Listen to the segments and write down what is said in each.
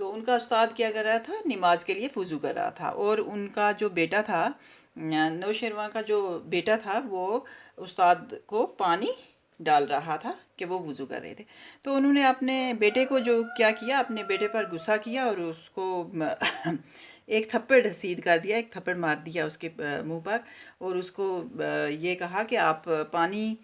تو ان کا استاد کیا کر رہا تھا؟ نماز کے لیے وضو کر رہا تھا، اور ان کا جو بیٹا تھا، نوشیروان کا جو بیٹا تھا، وہ استاد کو پانی ڈال رہا تھا کہ وہ وضو کر رہے تھے۔ تو انہوں نے اپنے بیٹے کو جو کیا کیا، اپنے بیٹے پر غصہ کیا اور اس کو ایک تھپڑ رسید کر دیا، ایک تھپڑ مار دیا اس کے منہ پر، اور اس کو یہ کہا کہ آپ پانی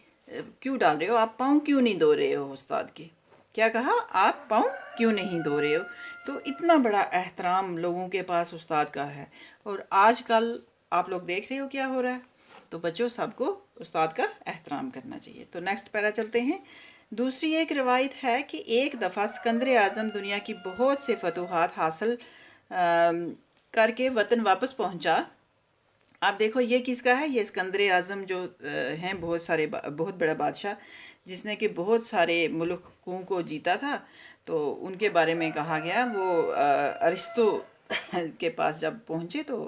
کیوں ڈال رہے ہو، آپ پاؤں کیوں نہیں دھو رہے ہو استاد کے؟ کیا کہا؟ آپ پاؤں کیوں نہیں دھو رہے ہو؟ تو اتنا بڑا احترام لوگوں کے پاس استاد کا ہے، اور آج کل آپ لوگ دیکھ رہے ہو کیا ہو رہا ہے۔ تو بچوں، سب کو استاد کا احترام کرنا چاہیے۔ تو نیکسٹ پیرا چلتے ہیں۔ دوسری ایک روایت ہے کہ ایک دفعہ سکندر اعظم دنیا کی بہت سے فتوحات حاصل کر کے وطن واپس پہنچا۔ آپ دیکھو یہ کس کا ہے؟ یہ سکندر اعظم جو ہیں، بہت بڑا بادشاہ، جس نے کہ بہت سارے ملکوں کو جیتا تھا۔ تو ان کے بارے میں کہا گیا، وہ ارسطو کے پاس جب پہنچے تو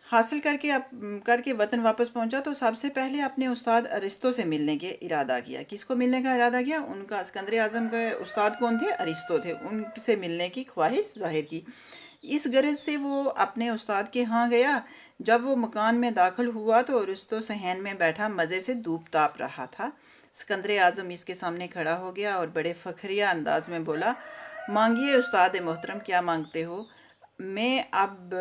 حاصل کر کے وطن واپس پہنچا، تو سب سے پہلے اپنے استاد ارسطو سے ملنے کے ارادہ کیا۔ کس کو ملنے کا ارادہ کیا؟ ان کا سکندر اعظم کے استاد کون تھے؟ ارسطو تھے۔ ان سے ملنے کی خواہش ظاہر کی۔ اس غرض سے وہ اپنے استاد کے ہاں گیا۔ جب وہ مکان میں داخل ہوا تو ارسطو صحن میں بیٹھا مزے سے دھوپ تاپ رہا تھا۔ سکندر اعظم اس کے سامنے کھڑا ہو گیا اور بڑے فخریہ انداز میں بولا، مانگیے استاد محترم، کیا مانگتے ہو؟ میں اب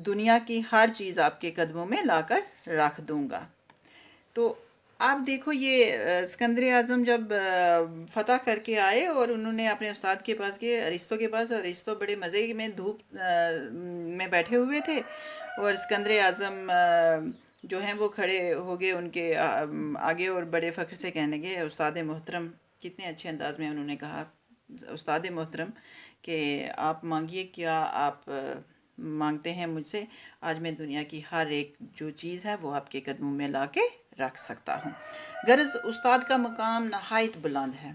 دنیا کی ہر چیز آپ کے قدموں میں لا کر رکھ دوں گا۔ تو آپ دیکھو، یہ سکندر اعظم جب فتح کر کے آئے اور انہوں نے اپنے استاد کے پاس گئے، ارسطو کے پاس، اور ارسطو بڑے مزے میں دھوپ میں بیٹھے ہوئے تھے، اور سکندر اعظم جو ہیں وہ کھڑے ہو گئے ان کے آگے اور بڑے فخر سے کہنے لگے، استاد محترم، کتنے اچھے انداز میں انہوں نے کہا، استاد محترم، کہ آپ مانگیے، کیا آپ مانگتے ہیں مجھ سے؟ آج میں دنیا کی ہر ایک جو چیز ہے وہ آپ کے قدموں میں لا کے رکھ سکتا ہوں۔ غرض استاد کا مقام نہایت بلند ہے،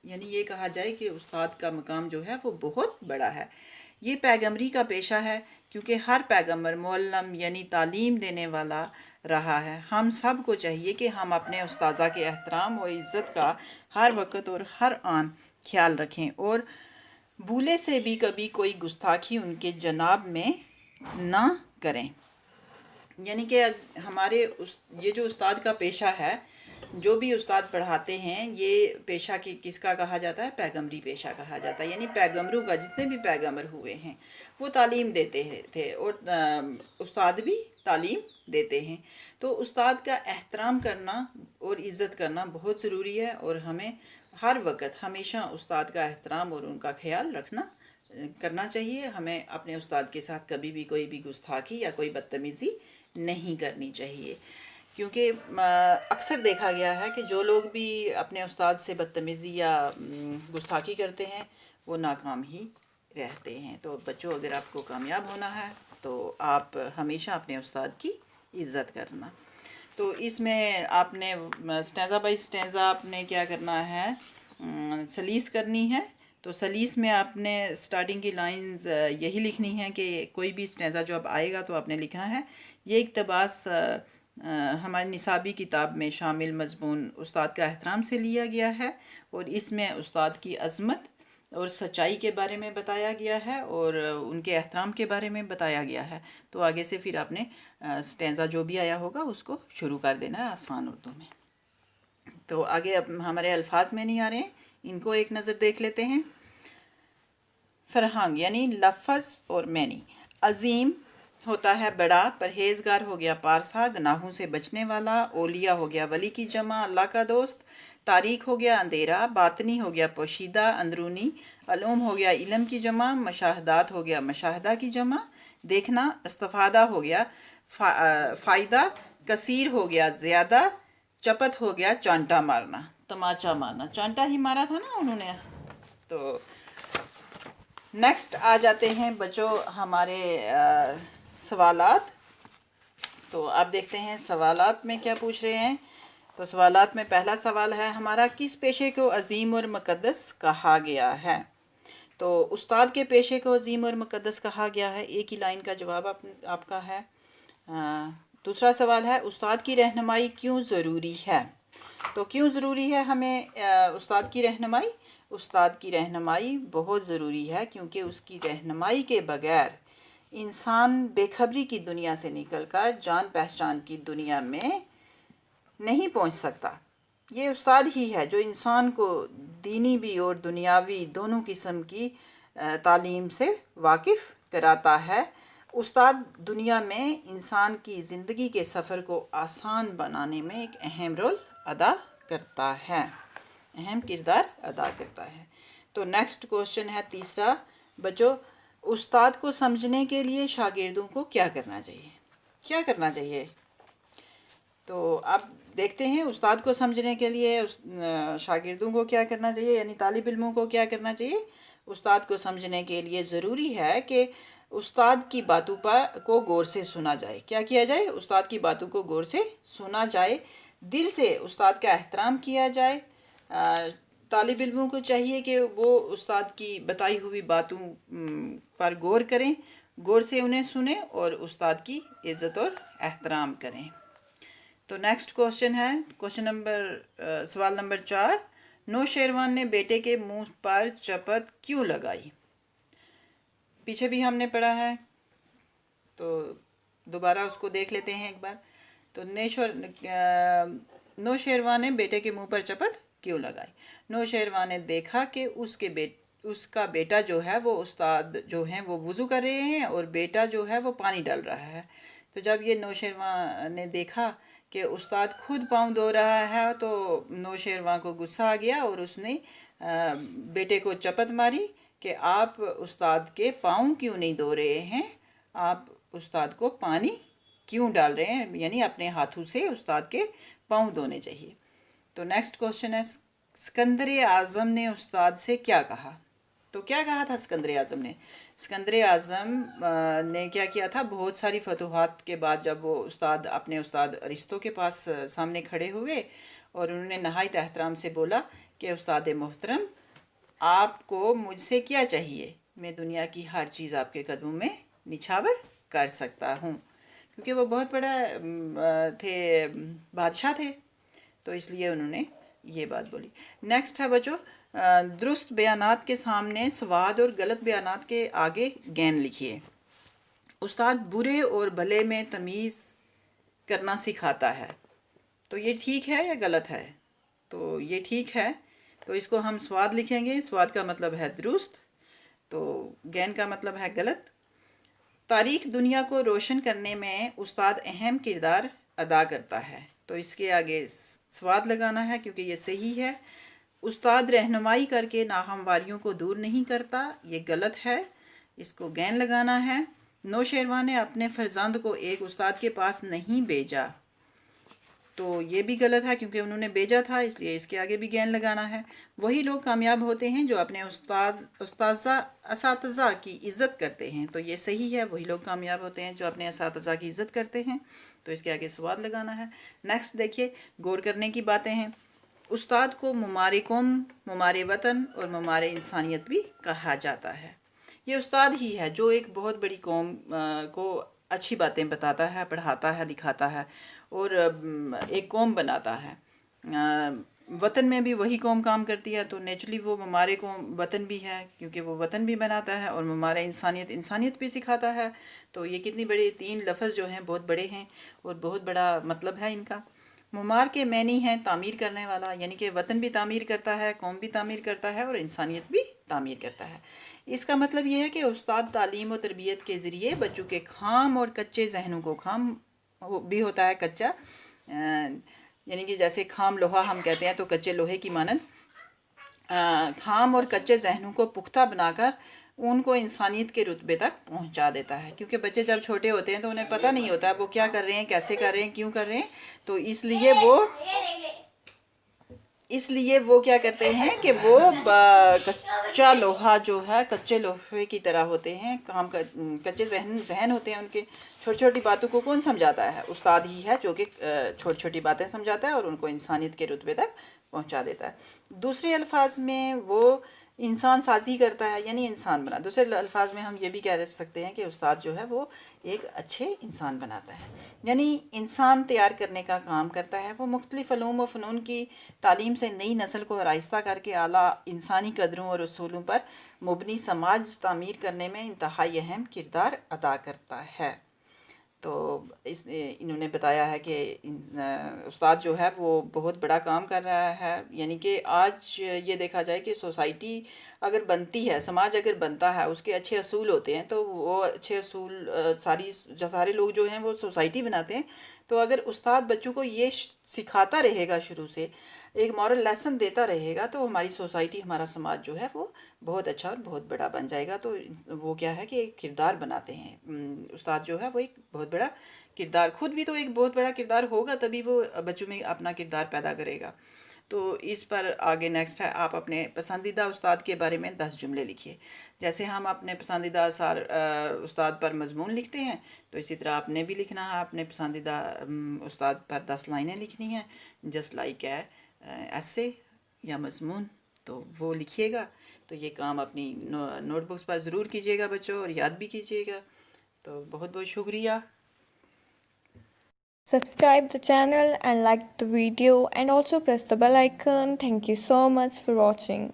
یعنی یہ کہا جائے کہ استاد کا مقام جو ہے وہ بہت بڑا ہے۔ یہ پیغمبری کا پیشہ ہے، کیونکہ ہر پیغمبر معلم یعنی تعلیم دینے والا رہا ہے۔ ہم سب کو چاہیے کہ ہم اپنے اساتذہ کے احترام و عزت کا ہر وقت اور ہر آن خیال رکھیں، اور بھولے سے بھی کبھی کوئی گستاخی ان کے جناب میں نہ کریں۔ یعنی کہ ہمارے یہ جو استاد کا پیشہ ہے، جو بھی استاد پڑھاتے ہیں، یہ پیشہ کس کا کہا جاتا ہے؟ پیغمبری پیشہ کہا جاتا ہے۔ یعنی پیغمبروں کا، جتنے بھی پیغمبر ہوئے ہیں وہ تعلیم دیتے تھے، اور استاد بھی تعلیم دیتے ہیں۔ تو استاد کا احترام کرنا اور عزت کرنا بہت ضروری ہے، اور ہمیں ہر وقت ہمیشہ استاد کا احترام اور ان کا خیال کرنا چاہیے۔ ہمیں اپنے استاد کے ساتھ کبھی بھی کوئی بھی گستاخی یا کوئی بدتمیزی نہیں کرنی چاہیے، کیونکہ اکثر دیکھا گیا ہے کہ جو لوگ بھی اپنے استاد سے بدتمیزی یا گستاخی کرتے ہیں وہ ناکام ہی رہتے ہیں۔ تو بچوں، اگر آپ کو کامیاب ہونا ہے تو آپ ہمیشہ اپنے استاد کی عزت کرنا۔ تو اس میں آپ نے سٹینزا بائی سٹینزا آپ نے کیا کرنا ہے؟ سلیس کرنی ہے۔ تو سلیس میں آپ نے سٹارٹنگ کی لائنز یہی لکھنی ہے کہ کوئی بھی سٹینزا جو اب آئے گا تو آپ نے لکھنا ہے۔ یہ اقتباس ہماری نصابی کتاب میں شامل مضمون استاد کا احترام سے لیا گیا ہے، اور اس میں استاد کی عظمت اور سچائی کے بارے میں بتایا گیا ہے، اور ان کے احترام کے بارے میں بتایا گیا ہے۔ تو آگے سے پھر آپ نے سٹینزا جو بھی آیا ہوگا اس کو شروع کر دینا ہے آسان اردو میں۔ تو آگے اب ہمارے الفاظ میں نہیں آ رہے ہیں، ان کو ایک نظر دیکھ لیتے ہیں۔ فرہنگ یعنی لفظ اور معنی۔ عظیم ہوتا ہے بڑا، پرہیزگار ہو گیا پارسا، گناہوں سے بچنے والا، اولیاء ہو گیا ولی کی جمع، اللہ کا دوست، تاریک ہو گیا اندھیرا، باطنی ہو گیا پوشیدہ اندرونی، علوم ہو گیا علم کی جمع، مشاہدات ہو گیا مشاہدہ کی جمع، دیکھنا، استفادہ ہو گیا فائدہ، کثیر ہو گیا زیادہ، چپت ہو گیا چانٹا مارنا، تماچا مارنا، چانٹا ہی مارا تھا نا انہوں نے۔ تو نیکسٹ آ جاتے ہیں بچوں ہمارے سوالات۔ تو آپ دیکھتے ہیں سوالات میں کیا پوچھ رہے ہیں۔ تو سوالات میں پہلا سوال ہے ہمارا، کس پیشے کو عظیم اور مقدس کہا گیا ہے؟ تو استاد کے پیشے کو عظیم اور مقدس کہا گیا ہے، ایک ہی لائن کا جواب آپ کا ہے۔ دوسرا سوال ہے، استاد کی رہنمائی کیوں ضروری ہے؟ تو کیوں ضروری ہے ہمیں استاد کی رہنمائی؟ استاد کی رہنمائی بہت ضروری ہے، کیونکہ اس کی رہنمائی کے بغیر انسان بے خبری کی دنیا سے نکل کر جان پہچان کی دنیا میں نہیں پہنچ سکتا۔ یہ استاد ہی ہے جو انسان کو دینی بھی اور دنیاوی دونوں قسم کی تعلیم سے واقف کراتا ہے۔ استاد دنیا میں انسان کی زندگی کے سفر کو آسان بنانے میں ایک اہم رول ادا کرتا ہے، اہم کردار ادا کرتا ہے۔ تو نیکسٹ کوشچن ہے تیسرا، بچوں استاد کو سمجھنے کے لیے شاگردوں کو کیا کرنا چاہیے؟ کیا کرنا چاہیے؟ تو اب دیکھتے ہیں استاد کو سمجھنے کے لیے شاگردوں کو کیا کرنا چاہیے، یعنی طالب علموں کو کیا کرنا چاہیے۔ استاد کو سمجھنے کے لیے ضروری ہے کہ استاد کی باتوں کو غور سے سنا جائے۔ کیا کیا جائے؟ استاد کی باتوں کو غور سے سنا جائے، دل سے استاد کا احترام کیا جائے۔ طالب علموں کو چاہیے کہ وہ استاد کی بتائی ہوئی باتوں پر غور کریں، غور سے انہیں سنیں اور استاد کی عزت اور احترام کریں۔ تو نیکسٹ کوشچن ہے سوال نمبر 4، نوشیروان نے بیٹے کے منہ پر چپت کیوں لگائی؟ پیچھے بھی ہم نے پڑھا ہے، تو دوبارہ اس کو دیکھ لیتے ہیں ایک بار۔ تو نوشیروان نے بیٹے کے منہ پر چپت کیوں لگائی؟ نوشیروان نے دیکھا کہ اس کا بیٹا جو ہے وہ استاد جو ہیں وہ وضو کر رہے ہیں اور بیٹا جو ہے وہ پانی ڈال رہا ہے۔ تو جب یہ نوشیروان نے دیکھا کہ استاد خود پاؤں دھو رہا ہے تو نوشیروان کو غصہ آ گیا اور اس نے بیٹے کو چپت ماری کہ آپ استاد کے پاؤں کیوں نہیں دھو رہے ہیں، آپ استاد کو پانی کیوں ڈال رہے ہیں، یعنی اپنے ہاتھوں سے استاد کے پاؤں دھونے چاہیے۔ تو نیکسٹ کوشچن ہے، سکندر اعظم نے استاد سے کیا کہا؟ تو کیا کہا تھا سکندر اعظم نے؟ سکندر اعظم نے کیا کیا تھا؟ بہت ساری فتوحات کے بعد جب وہ اپنے استاد ارسطو کے پاس سامنے کھڑے ہوئے اور انہوں نے نہایت احترام سے بولا کہ استاد محترم، آپ کو مجھ سے کیا چاہیے؟ میں دنیا کی ہر چیز آپ کے قدموں میں نچھاور کر سکتا ہوں، کیونکہ وہ بہت بڑا بادشاہ تھے، تو اس لیے انہوں نے یہ بات بولی۔ نیکسٹ ہے بچوں، درست بیانات کے سامنے سواد اور غلط بیانات کے آگے گین لکھیے۔ استاد برے اور بھلے میں تمیز کرنا سکھاتا ہے، تو یہ ٹھیک ہے یا غلط ہے؟ تو یہ ٹھیک ہے، تو اس کو ہم سواد لکھیں گے۔ سواد کا مطلب ہے درست، تو گین کا مطلب ہے غلط۔ تاریخ دنیا کو روشن کرنے میں استاد اہم کردار ادا کرتا ہے، تو اس کے آگے سواد لگانا ہے کیونکہ یہ صحیح ہے۔ استاد رہنمائی کر کے ناہمواریوں کو دور نہیں کرتا، یہ غلط ہے، اس کو گین لگانا ہے۔ نوشیروان نے اپنے فرزند کو ایک استاد کے پاس نہیں بھیجا، تو یہ بھی غلط ہے کیونکہ انہوں نے بھیجا تھا، اس لیے اس کے آگے بھی گین لگانا ہے۔ وہی لوگ کامیاب ہوتے ہیں جو اپنے اساتذہ کی عزت کرتے ہیں، تو یہ صحیح ہے، وہی لوگ کامیاب ہوتے ہیں جو اپنے اساتذہ کی عزت کرتے ہیں، تو اس کے آگے سواد لگانا ہے۔ نیکسٹ دیکھیے، غور کرنے کی باتیں ہیں۔ استاد کو معمار قوم، معمار وطن اور معمار انسانیت بھی کہا جاتا ہے۔ یہ استاد ہی ہے جو ایک بہت بڑی قوم کو اچھی باتیں بتاتا ہے، پڑھاتا ہے، دکھاتا ہے اور ایک قوم بناتا ہے۔ وطن میں بھی وہی قوم کام کرتی ہے، تو نیچرلی وہ معمار قوم وطن بھی ہے کیونکہ وہ وطن بھی بناتا ہے، اور معمار انسانیت بھی سکھاتا ہے۔ تو یہ کتنی بڑی 3 لفظ جو ہیں بہت بڑے ہیں اور بہت بڑا مطلب ہے ان کا۔ معمار کے معنی ہیں تعمیر کرنے والا، یعنی کہ وطن بھی تعمیر کرتا ہے، قوم بھی تعمیر کرتا ہے اور انسانیت بھی تعمیر کرتا ہے۔ اس کا مطلب یہ ہے کہ استاد تعلیم و تربیت کے ذریعے بچوں کے خام اور کچے ذہنوں کو، خام بھی ہوتا ہے کچا، یعنی کہ جیسے خام لوہا ہم کہتے ہیں تو کچے لوہے کی مانند، خام اور کچے ذہنوں کو پختہ بنا کر ان کو انسانیت کے رتبے تک پہنچا دیتا ہے، کیونکہ بچے جب چھوٹے ہوتے ہیں تو انہیں پتہ نہیں ہوتا وہ کیا کر رہے ہیں، کیسے کر رہے ہیں، کیوں کر رہے ہیں، تو اس لیے وہ کیا کرتے ہیں کہ وہ کچا لوہا جو ہے کچے لوہے کی طرح ہوتے ہیں، کچے ذہن ہوتے ہیں ان کے۔ چھوٹی چھوٹی باتوں کو کون سمجھاتا ہے؟ استاد ہی ہے جو کہ چھوٹی چھوٹی باتیں سمجھاتا ہے اور ان کو انسانیت کے رتبے تک پہنچا دیتا ہے۔ دوسرے الفاظ میں وہ انسان سازی کرتا ہے یعنی انسان بنا. دوسرے الفاظ میں ہم یہ بھی کہہ سکتے ہیں کہ استاد جو ہے وہ ایک اچھے انسان بناتا ہے، یعنی انسان تیار کرنے کا کام کرتا ہے. وہ مختلف علوم و فنون کی تعلیم سے نئی نسل کو آراستہ کر کے اعلیٰ انسانی قدروں اور اصولوں پر مبنی سماج تعمیر کرنے میں انتہائی اہم کردار ادا کرتا ہے. تو انہوں نے بتایا ہے کہ استاد جو ہے وہ بہت بڑا کام کر رہا ہے. یعنی کہ آج یہ دیکھا جائے کہ سوسائٹی اگر بنتی ہے، سماج اگر بنتا ہے، اس کے اچھے اصول ہوتے ہیں تو وہ اچھے اصول سارے لوگ جو ہیں وہ سوسائٹی بناتے ہیں. تو اگر استاد بچوں کو یہ سکھاتا رہے گا، شروع سے ایک مورل لیسن دیتا رہے گا، تو ہماری سوسائٹی، ہمارا سماج جو ہے وہ بہت اچھا اور بہت بڑا بن جائے گا. تو وہ کیا ہے کہ ایک کردار بناتے ہیں. استاد جو ہے وہ ایک بہت بڑا کردار، خود بھی تو ایک بہت بڑا کردار ہوگا، تبھی وہ بچوں میں اپنا کردار پیدا کرے گا. تو اس پر آگے نیکسٹ ہے، آپ اپنے پسندیدہ استاد کے بارے میں 10 جملے لکھیے. جیسے ہم اپنے پسندیدہ استاد پر مضمون لکھتے ہیں، تو اسی طرح آپ نے بھی لکھنا ہے اپنے پسندیدہ استاد پر 10 لائنیں لکھنی ہیں، جسٹ لائک ایسے یا مضمون. تو وہ لکھیے گا. تو یہ کام اپنی نوٹ بکس پر ضرور کیجیے گا بچوں، اور یاد بھی کیجیے گا. تو بہت بہت شکریہ. Subscribe the channel and like the video and also press the bell icon. Thank you so much for watching.